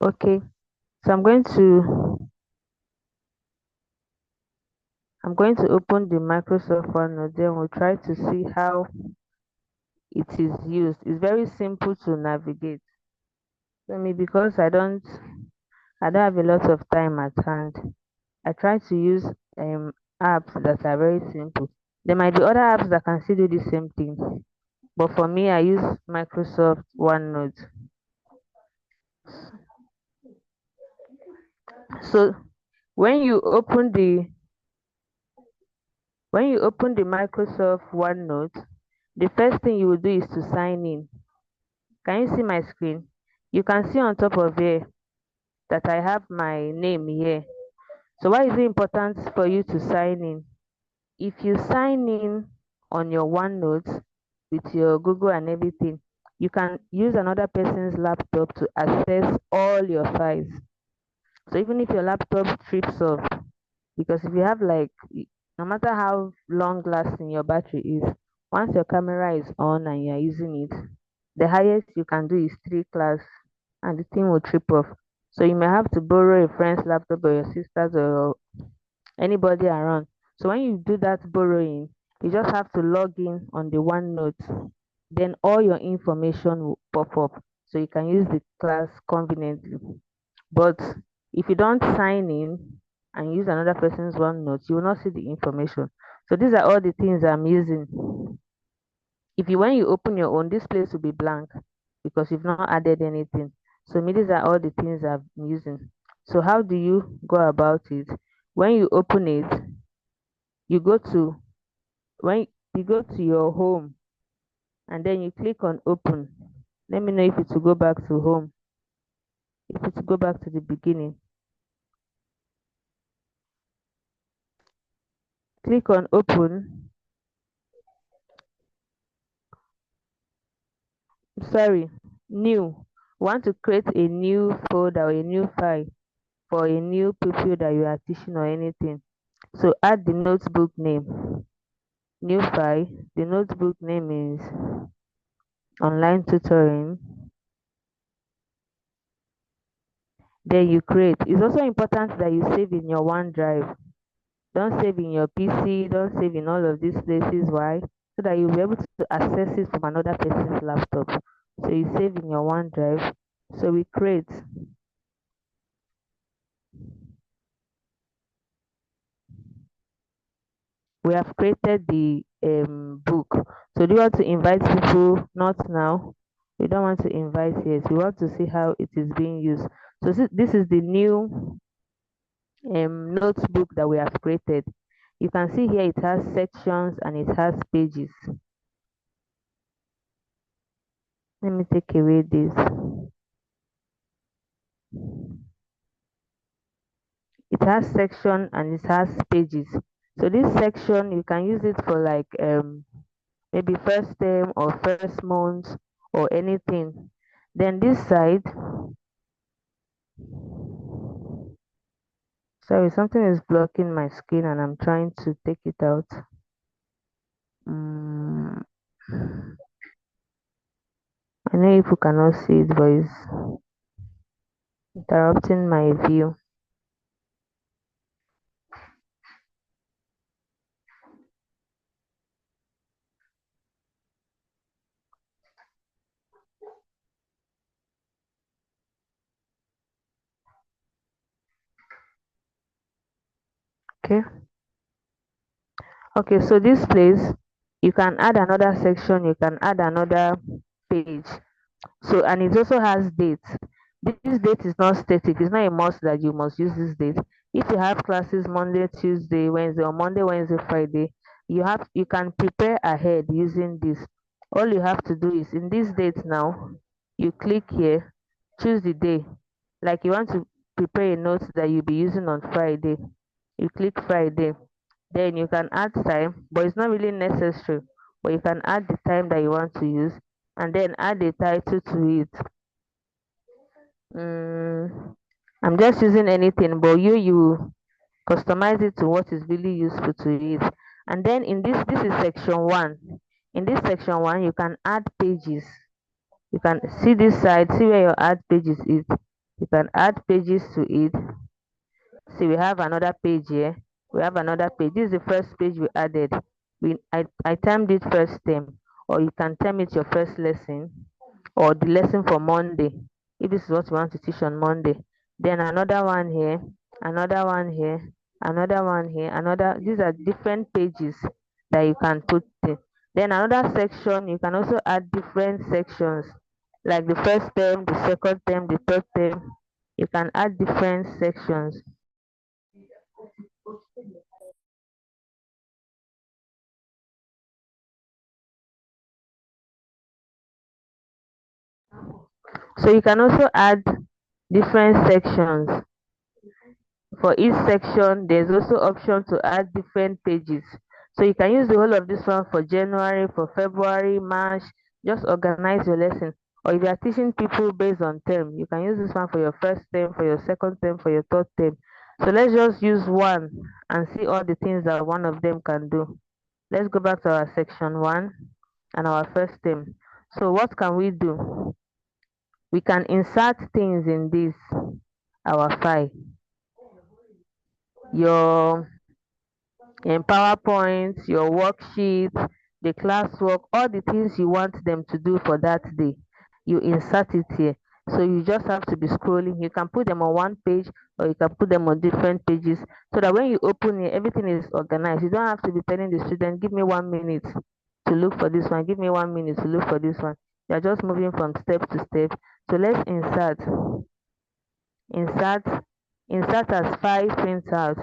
Okay, so I'm going to open the Microsoft OneNote, then we'll try to see how it is used. It's very simple to navigate. So me, because I don't have a lot of time at hand, I try to use apps that are very simple. There might be other apps that can still do the same thing, but for me, I use Microsoft OneNote. So when you open the when you open the Microsoft OneNote, the first thing you will do is to sign in. Can you see my screen? You can see on top of here that I have my name here. So why is it important for you to sign in? If you sign in on your OneNote with your Google and everything, you can use another person's laptop to access all your files. So even if your laptop trips off, because if you have no matter how long lasting your battery is, once your camera is on and you're using it, the highest you can do is 3 class and the thing will trip off. So you may have to borrow a friend's laptop or your sister's or anybody around. So when you do that borrowing, you just have to log in on the OneNote. Then all your information will pop up. So you can use the class conveniently. But if you don't sign in and use another person's OneNote, you will not see the information. So these are all the things I'm using. If you when you open your own, this place will be blank because you've not added anything. So me, these are all the things I'm using. So how do you go about it? When you open it, you go to when you go to your home and then you click on open. Let me know if it will go back to home, if it will go back to the beginning. Click on open. Sorry, new. Want to create a new folder or a new file for a new pupil that you are teaching or anything. So add the notebook name. New file. The notebook name is online tutoring. Then you create. It's also important that you save in your OneDrive. Don't save in your PC, don't save in all of these places. Why? So that you'll be able to access it from another person's laptop. So you save in your OneDrive. So we create. We have created the book. So do you want to invite people? Not now. We don't want to invite yet. We want to see how it is being used. So this is the new notebook that we have created. You can see here it has sections and it has pages. Let me take away this. It has section and it has pages. So this section you can use it for maybe first term or first month or anything. Then this side, sorry, something is blocking my screen and I'm trying to take it out. Mm, I know if you cannot see it, but it's interrupting my view. Okay. Okay, so this place, you can add another section, you can add another page. So, and it also has dates. This date is not static. It's not a must that you must use this date. If you have classes Monday, Tuesday, Wednesday, or Monday, Wednesday, Friday, you can prepare ahead using this. All you have to do is in this date now, you click here, choose the day. Like you want to prepare a note that you'll be using on Friday. You click Friday. Then you can add time, but it's not really necessary. But you can add the time that you want to use and then add a title to it. Mm, I'm just using anything, but you customize it to what is really useful to it. And then in this is section one. In this section one, you can add pages. You can see this side, see where your add pages is. You can add pages to it. See, we have another page here. We have another page. This is the first page we added. I termed it first term, or you can term it your first lesson, or the lesson for Monday, if this is what you want to teach on Monday. Then another one here, another one here, another one here, another. These are different pages that you can put in. Then another section, you can also add different sections, like the first term, the second term, the third term. You can add different sections. So you can also add different sections. For each section, there's also option to add different pages. So you can use the whole of this one for January, for February, March. Just organize your lesson. Or if you are teaching people based on term, you can use this one for your first term, for your second term, for your third term. So let's just use one and see all the things that one of them can do. Let's go back to our section 1 and our first term. So what can we do? We can insert things in this our file. Your PowerPoint, your worksheet, the classwork, all the things you want them to do for that day, you insert it here. So you just have to be scrolling. You can put them on one page, or you can put them on different pages, so that when you open it, everything is organized. You don't have to be telling the student, give me 1 minute to look for this one, give me 1 minute to look for this one. You're just moving from step to step. So let's insert insert as file printout.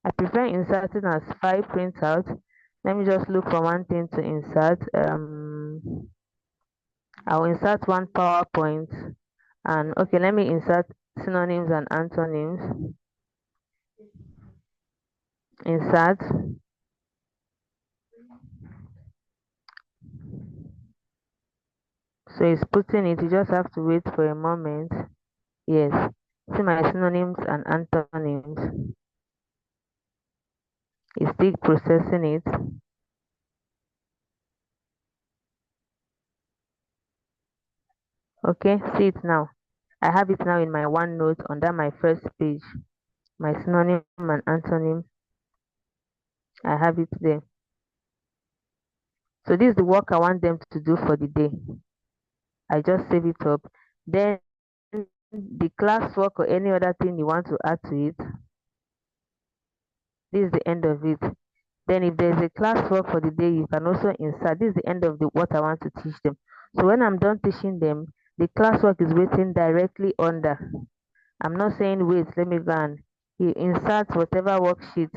I prefer inserting as file printout. Let me just look for one thing to insert. I'll insert one PowerPoint, and okay, let me insert synonyms and antonyms. Insert. So it's putting it. You just have to wait for a moment. Yes, see my synonyms and antonyms. It's still processing it. Okay, see it now. I have it now in my OneNote under my first page. My synonym and antonym, I have it there. So this is the work I want them to do for the day. I just save it up. Then the classwork or any other thing you want to add to it, this is the end of it. Then if there's a classwork for the day, you can also insert. This is the end of the what I want to teach them. So when I'm done teaching them, the classwork is waiting directly under. I'm not saying wait, let me go and you insert whatever worksheet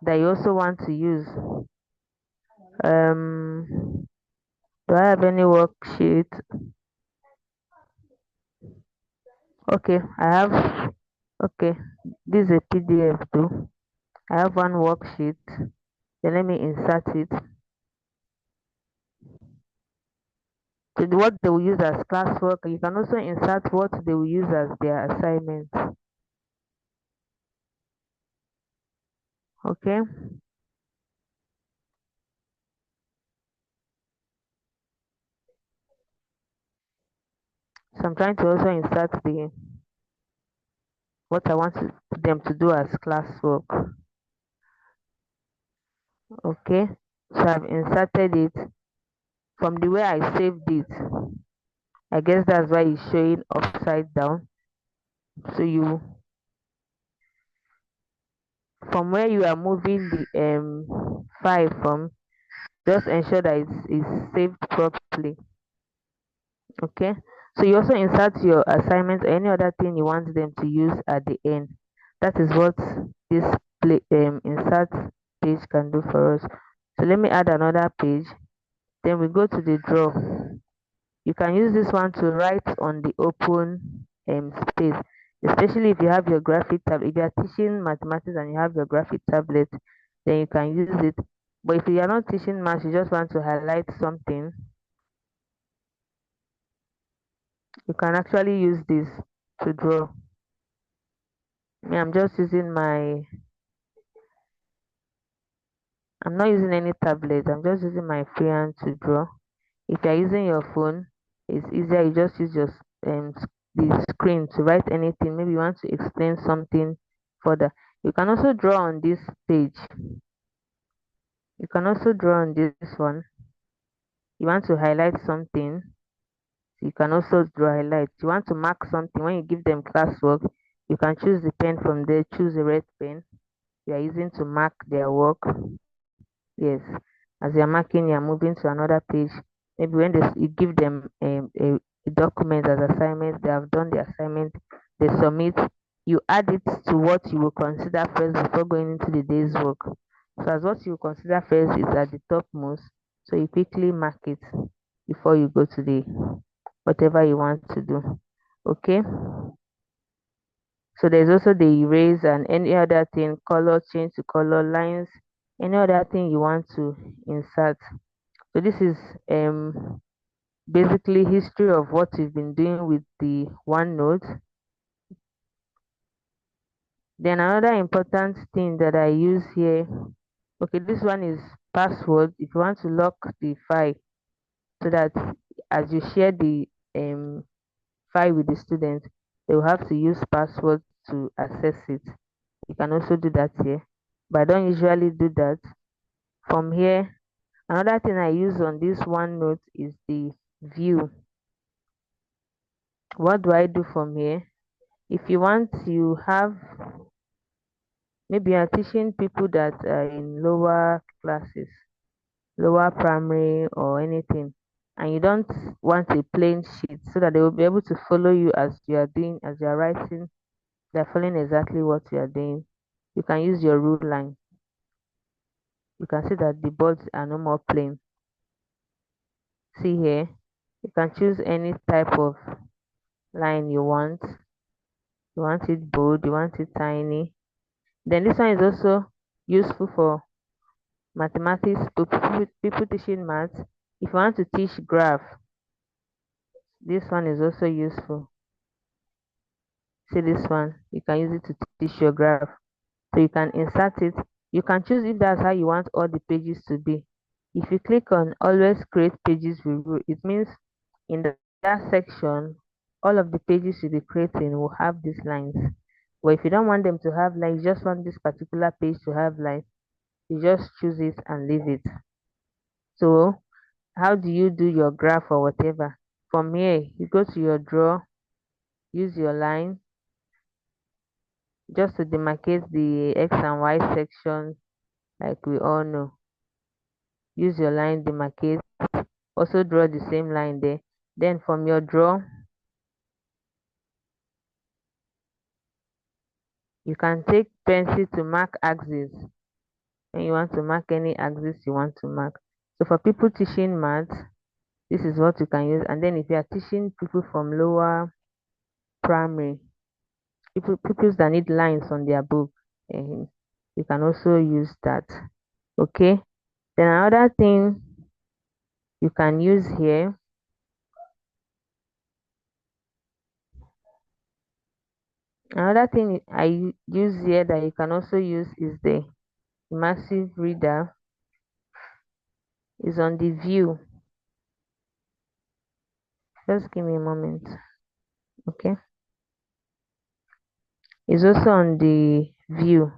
that you also want to use. Do I have any worksheet? Okay, I have. Okay, this is a PDF too. I have one worksheet. Then let me insert it. So what they will use as classwork, you can also insert what they will use as their assignment. Okay. So I'm trying to also insert the what I want them to do as classwork. Okay. So I've inserted it from the way I saved it. I guess that's why it's showing upside down. So you from where you are moving the file from, just ensure that it's saved properly. Okay, so you also insert your assignment or any other thing you want them to use at the end. That is what this insert page can do for us. So let me add another page. Then we go to the draw. You can use this one to write on the open space, especially if you have your graphic tablet. If you are teaching mathematics and you have your graphic tablet, then you can use it. But if you are not teaching math, you just want to highlight something, you can actually use this to draw. Me, I'm not using any tablet. I'm just using my free hand to draw. If you're using your phone, it's easier. You just use your the screen to write anything. Maybe you want to explain something further. You can also draw on this page. You can also draw on this one. You want to highlight something, you can also draw highlights. You want to mark something when you give them classwork, you can choose the pen from there, choose a red pen you are using to mark their work. Yes, as you're marking, you're moving to another page. Maybe when you give them a document as assignment, they have done the assignment, they submit, you add it to what you will consider first before going into the day's work. So as what you consider first is at the topmost, so you quickly mark it before you go to the whatever you want to do. Okay, so there's also the erase and any other thing, color, change to color, lines, any other thing you want to insert. So this is basically history of what we've been doing with the OneNote. Then another important thing that I use here, okay, this one is password. If you want to lock the file so that as you share the file with the student, they will have to use password to access it. You can also do that here, but I don't usually do that. From here, another thing I use on this OneNote is the view. What do I do from here? If you want, you have, maybe you're teaching people that are in lower classes, lower primary or anything, and you don't want a plain sheet so that they will be able to follow you as you are doing, as you are writing, they're following exactly what you are doing. You can use your rule line. You can see that the boards are no more plain. See here, you can choose any type of line you want. You want it bold, you want it tiny. Then this one is also useful for mathematics, people teaching maths. If you want to teach graph, this one is also useful. See this one, you can use it to teach your graph. So you can insert it. You can choose if that's how you want all the pages to be. If you click on always create pages with rule, it means in that section, all of the pages you'll be creating will have these lines. But if you don't want them to have lines, you just want this particular page to have lines, you just choose it and leave it. So how do you do your graph or whatever? From here, you go to your draw, use your line just to demarcate the X and Y section, like we all know. Use your line, demarcate, also draw the same line there. Then from your draw, you can take pencil to mark axis. When you want to mark any axis you want to mark. So for people teaching maths, this is what you can use. And then if you are teaching people from lower primary, people that need lines on their book, and you can also use that. Okay, then another thing you can use here, another thing use here that you can also use is the immersive reader. Is on the view. Just give me a moment. Okay, it's also on the view.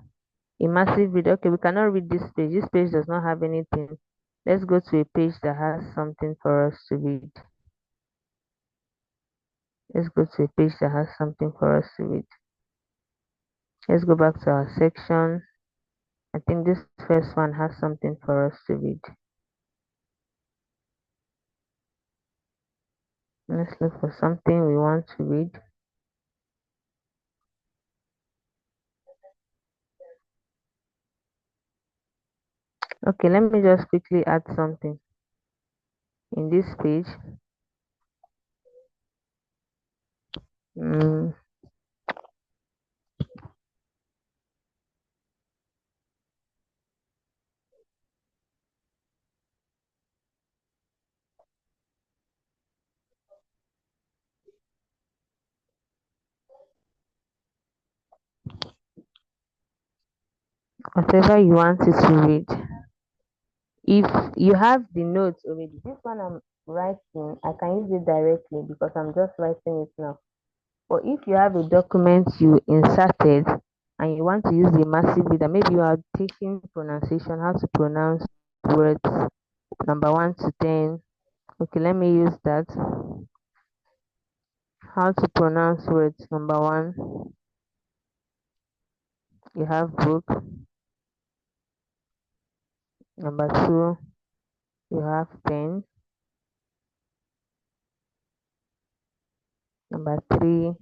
Immersive reader. Okay, we cannot read this page. This page does not have anything. Let's go to a page that has something for us to read. Let's go to a page that has something for us to read. Let's go back to our section. I think this first one has something for us to read. Let's look for something we want to read. Okay, let me just quickly add something in this page. Mm, whatever you want it to read. If you have the notes already, this one I'm writing, I can use it directly because I'm just writing it now. But if you have a document you inserted and you want to use the massive reader, maybe you are teaching pronunciation, how to pronounce words number 1 to 10. Okay, let me use that. How to pronounce words number 1. You have book. Number 2, you have pen. Number 3,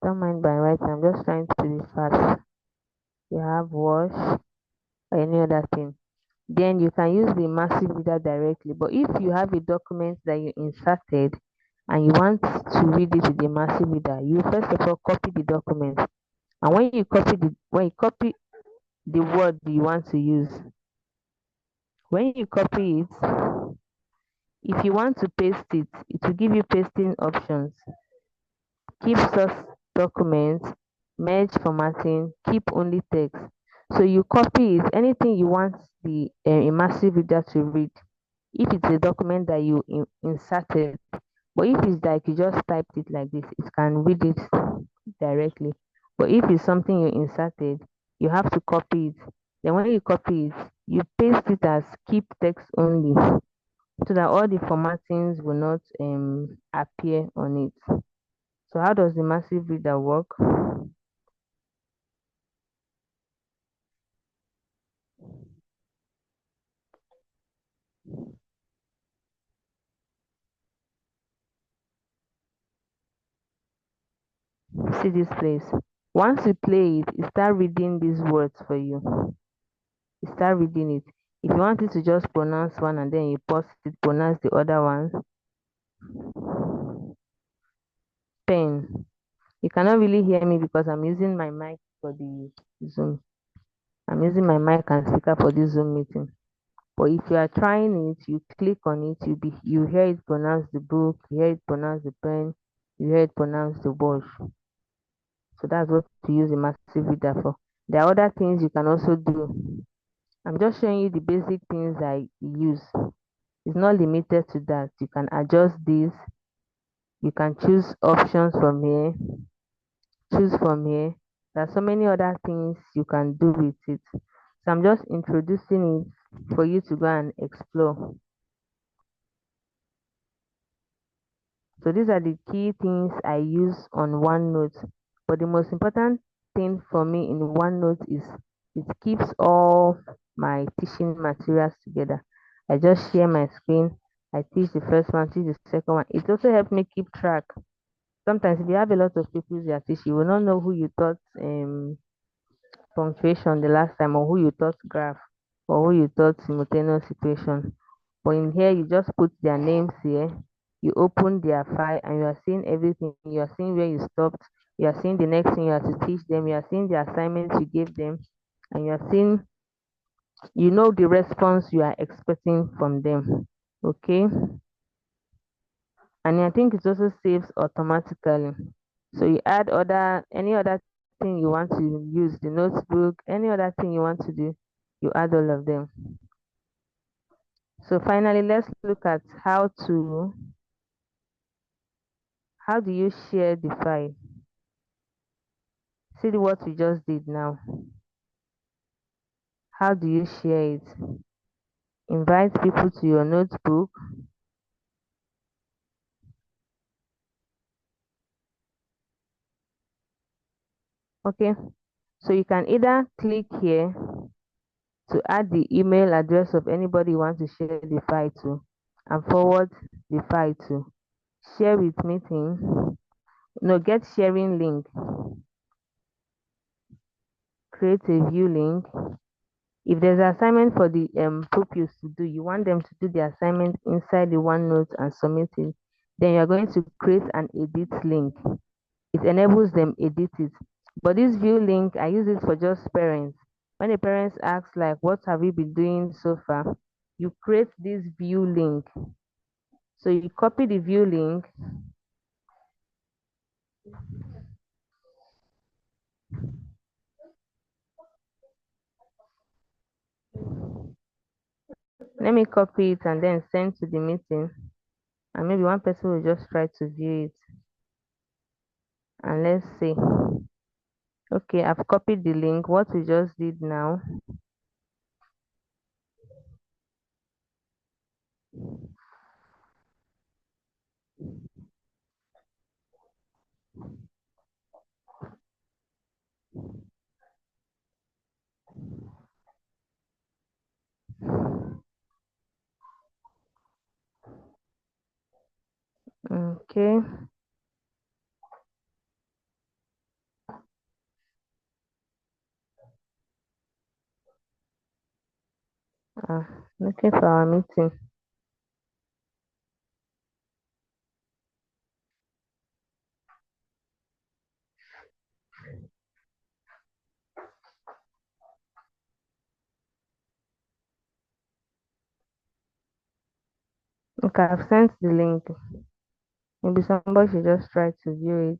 don't mind by writing, I'm just trying to be fast. You have wash or any other thing. Then you can use the massive reader directly. But if you have a document that you inserted and you want to read it with the massive reader, you first of all copy the document. And when you copy the word you want to use, when you copy it, if you want to paste it, it will give you pasting options. Keep source documents, merge formatting, keep only text. So you copy it, anything you want the immersive reader to read. If it's a document that you inserted, but if it's like you just typed it like this, it can read it directly. But if it's something you inserted, you have to copy it. Then when you copy it, you paste it as keep text only so that all the formattings will not appear on it. So how does the massive reader work? See this place. Once you play it, it start reading these words for you. You start reading it. If you want it to just pronounce one and then you pause it, pronounce the other one. Pen. You cannot really hear me because I'm using my mic for the Zoom. I'm using my mic and speaker for this Zoom meeting. But if you are trying it, you click on it, you hear it pronounce the book, you hear it pronounce the pen, you hear it pronounce the watch. So that's what to use a massive reader for. There are other things you can also do. I'm just showing you the basic things I use. It's not limited to that. You can adjust this. You can choose options from here. Choose from here. There are so many other things you can do with it. So I'm just introducing it for you to go and explore. So these are the key things I use on OneNote. But the most important thing for me in OneNote is it keeps all my teaching materials together. I just share my screen. I teach the first one, teach the second one. It also helps me keep track. Sometimes if you have a lot of people you are teaching, you will not know who you taught punctuation the last time, or who you taught graph, or who you taught simultaneous situation. But in here, you just put their names here, you open their file, and you are seeing everything. You are seeing where you stopped, you are seeing the next thing you have to teach them, you are seeing the assignments you gave them, and you are seeing, you know, the response you are expecting from them. Okay. And I think it also saves automatically. So you add any other thing you want to use, the notebook, any other thing you want to do, you add all of them. So finally, let's look at how do you share the file? See what we just did now. How do you share it? Invite people to your notebook. Okay, so you can either click here to add the email address of anybody you want to share the file to and forward the file to. Share with meeting. No, get sharing link. Create a view link. If there's an assignment for the pupils to do, you want them to do the assignment inside the OneNote and submit it, then you're going to create an edit link. It enables them edit it. But this view link, I use it for just parents. When the parents ask like, what have you been doing so far? You create this view link. So you copy the view link. Let me copy it and then send to the meeting. And maybe one person will just try to view it. And let's see. Okay, I've copied the link. What we just did now. Okay. Looking for our meeting. Okay, I've sent the link. Maybe somebody should just try to view it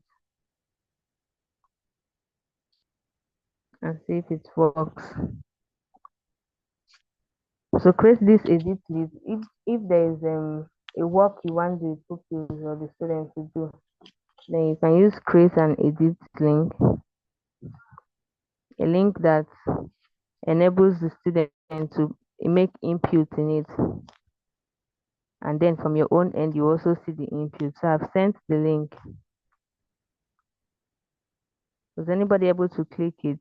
and see if it works. So create this edit list. If there is a work you want the pupils or the students to do, then you can use create an edit link, a link that enables the student to make input in it. And then from your own end, you also see the input. So I've sent the link. Was anybody able to click it?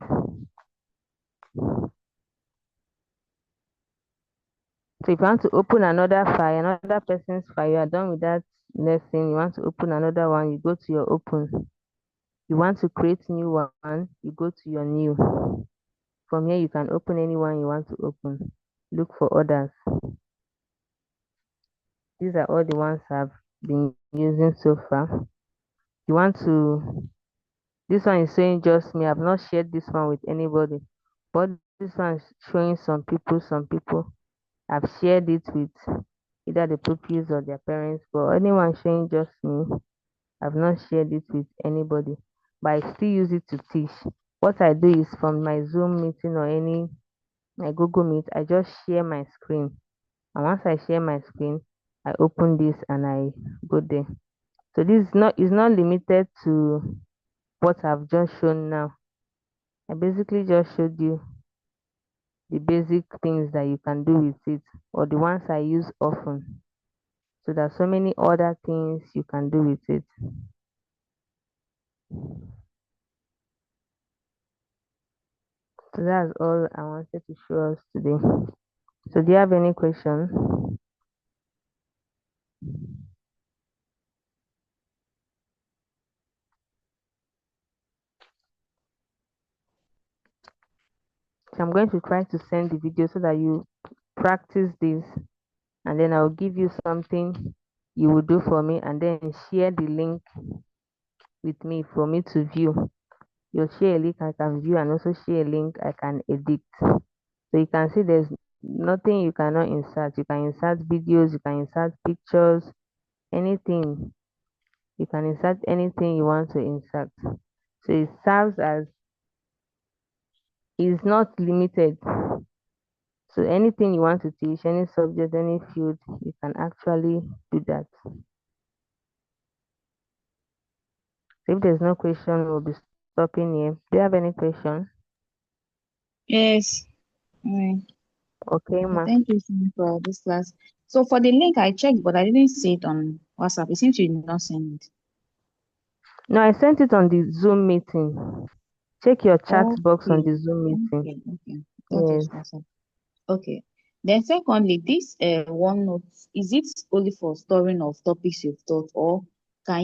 So if you want to open another file, another person's file, you are done with that lesson, you want to open another one, you go to your open. You want to create new one, you go to your new. From here, you can open any one you want to open. Look for others. These are all the ones I've been using so far. You want to, this one is saying just me. I've not shared this one with anybody. But this one is showing some people, I've shared it with either the pupils or their parents, but anyone showing just me, I've not shared it with anybody. But I still use it to teach. What I do is from my Zoom meeting or any my Google Meet, I just share my screen. And once I share my screen, I open this and I go there. So this is not limited to what I've just shown now. I basically just showed you the basic things that you can do with it or the ones I use often. So there's so many other things you can do with it. So that's all I wanted to show us today. So do you have any questions? So I'm going to try to send the video so that you practice this, and then I'll give you something you will do for me, and then share the link with me for me to view. You'll share a link I can view and also share a link I can edit. So you can see there's nothing you cannot insert. You can insert videos, you can insert pictures, anything. You can insert anything you want to insert. So it serves as, it's not limited. So anything you want to teach, any subject, any field, you can actually do that. So if there's no question, we'll be stopping here. Do you have any question? Yes. Alright. Okay, ma. Thank you so much for this class. So for the link, I checked, but I didn't see it on WhatsApp. It seems you did not send it. No, I sent it on the Zoom meeting. Check your chat box on Okay. the Zoom meeting. Okay. That was Yes. WhatsApp. Okay. Then secondly, this OneNote, is it only for storing of topics you've taught, or